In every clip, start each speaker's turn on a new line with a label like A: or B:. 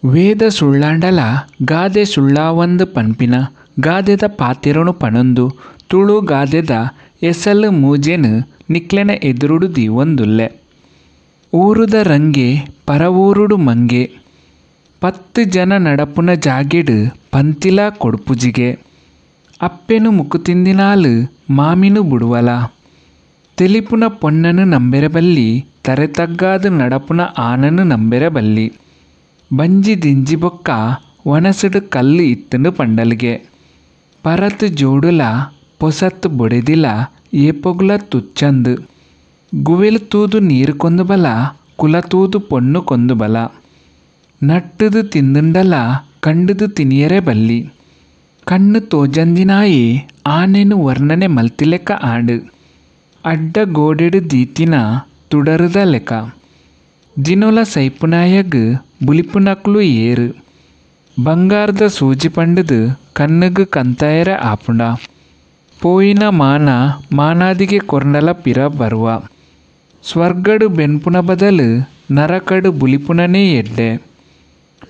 A: ವೇದ ಸುಳ್ಳಾಂಡಲ ಗಾದೆ ಸುಳ್ಳಾವಂದು ಪನ್ಪಿನ ಗಾದೆದ ಪಾತಿರನು ಪಣೊಂದು ತುಳು ಗಾದೆದ ಎಸಲು ಮೂಜೆನು ನಿಕ್ಲೆನ ಎದುರುಡುದಿ ಒಂದುಲ್ಲೆ. ಊರುದ ರಂಗೆ ಪರವೂರುಡು ಮಂಗೆ 10 ಜನ ನಡಪುನ ಜಾಗೆಡು ಪಂತಿಲ ಕೊಡುಪುಜಿಗೆ. ಅಪ್ಪೆನು ಮುಕುತಿಂದಿನಾಲು ಮಾಮಿನು ಬುಡುವಲ. ತೆಲಿಪುನ ಪೊನ್ನನು ನಂಬೆರಬಲ್ಲಿ ತರೆತಗ್ಗಾದು ನಡಪುನ ಆನನು ನಂಬೆರಬಲ್ಲಿ. ಬಂಜಿ ದಿಂಜಿ ಬೊಕ್ಕ ಒಣಸುಡು ಕಲ್ಲು ಇತ್ತನು ಪಂಡಲಿಗೆ. ಪರತ್ ಜೋಡುಲ ಪೊಸತ್ತು ಬೊಡೆದಿಲ ಏಪೊಗುಲ ತುಚ್ಚಂದು. ಗುವೆಲು ತೂದು ನೀರು ಕೊಂದು ಬಲ ಕುಲ ತೂದು ಪೊನ್ನು ಕೊಂದು ಬಲ. ನಟ್ಟುದು ತಿಂದುಂಡಲ ಕಂಡುದು ತಿನಿಯರೆ ಬಲ್ಲಿ. ಕಣ್ಣು ತೋಜಂದಿನಾಯಿ ಆನೆನು ವರ್ಣನೆ ಮಲ್ತಿಲೆಕ್ಕ ಆಡು. ಅಡ್ಡ ಗೋಡೆಡು ದೀತಿನ ತುಡರುದ ಲೆಕ್ಕ. ದಿನೊಲ ಸೈಪುನಾಯಗ್ ಬುಲಿಪುನಕ್ಲು ಏರು. ಬಂಗಾರದ ಸೂಜಿ ಪಂಡುದು ಕಣ್ಣುಗು ಕಂತಾಯರ ಆಪುಂಡ. ಪೋಯಿನ ಮಾನ ಮಾನಾದಿಗೆ ಕೊರ್ನಲ ಪಿರ ಬರುವ. ಸ್ವರ್ಗಡು ಬೆನ್ಪುನ ಬದಲು ನರಕಡು ಬುಲಿಪುನನೇ ಎಡ್ಡೆ.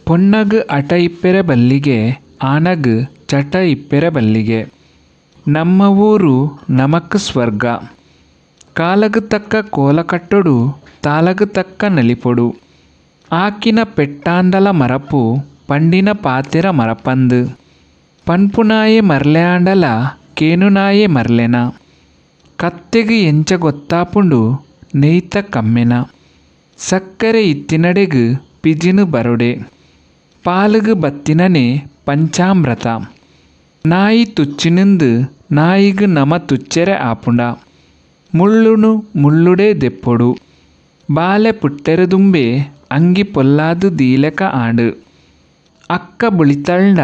A: ಪೊನ್ನಗು ಅಟ ಇಪ್ಪೆರೆ ಬಲ್ಲಿಗೆ ಆನಗು ಚಟ ಇಪ್ಪೆರೆ ಬಲ್ಲಿಗೆ. ನಮ್ಮ ಊರು ನಮಕ್ ಸ್ವರ್ಗ. ಕಾಲಗು ತಕ್ಕ ಕೋಲ ಕಟ್ಟೊಡು ತಾಲಗು ತಕ್ಕ ನಲಿಪೊಡು. ಆಕಿನ ಪೆಟ್ಟಾಂಡಲ ಮರಪು ಪಂಡಿನ ಪಾತೆರ ಮರಪಂದು. ಪನ್ಪುನಾಯೆ ಮರ್ಲೆ ಆಂಡಲ ಕೇನುನಾಯೆ ಮರ್ಲೆನ. ಕತ್ತೆಗು ಎಂಚ ಗೊತ್ತಾಪುಂಡು ನೆಯ್ತ ಕಮ್ಮೆನ. ಸಕ್ಕರೆ ಇತ್ತಿನಡೆಗು ಪಿಜಿನು ಬರೊಡೆ. ಪಾಲುಗು ಬತ್ತಿನನೆ ಪಂಚಾಮೃತ. ನಾಯಿ ತುಚ್ಚಿನುಂದು ನಾಯಿಗು ನಮ ತುಚ್ಚೆರೆ ಆಪುಂಡ. ಮುಳ್ಳುನು ಮುಳ್ಳುಡೆ ದೆಪ್ಪೊಡು. ಬಾಲೆ ಪುಟ್ಟೆರೆ ದುಂಬೆ ಅಂಗಿ ಪೊಲ್ಲಾದು ದೀಲೆಕ ಆಂಡು. ಅಕ್ಕ ಬುಳಿತಳ್ಳ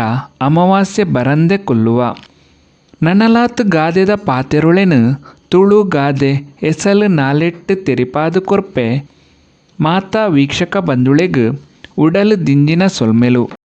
A: ಅಮಾವಾಸ್ಯೆ ಬರಂದೆ ಕೊಲ್ಲುವ. ನನಲಾತು ಗಾದೆದ ಪಾತೆರುಳೆನು ತುಳು ಗಾದೆ ಎಸಲು ನಾಲೆಟ್ಟು ತೆರಿಪಾದು ಕೊರ್ಪೆ. ಮಾತಾ ವೀಕ್ಷಕ ಬಂಧುಳೆಗು ಉಡಲು ದಿಂಜಿನ ಸೊಲ್ಮೆಲು.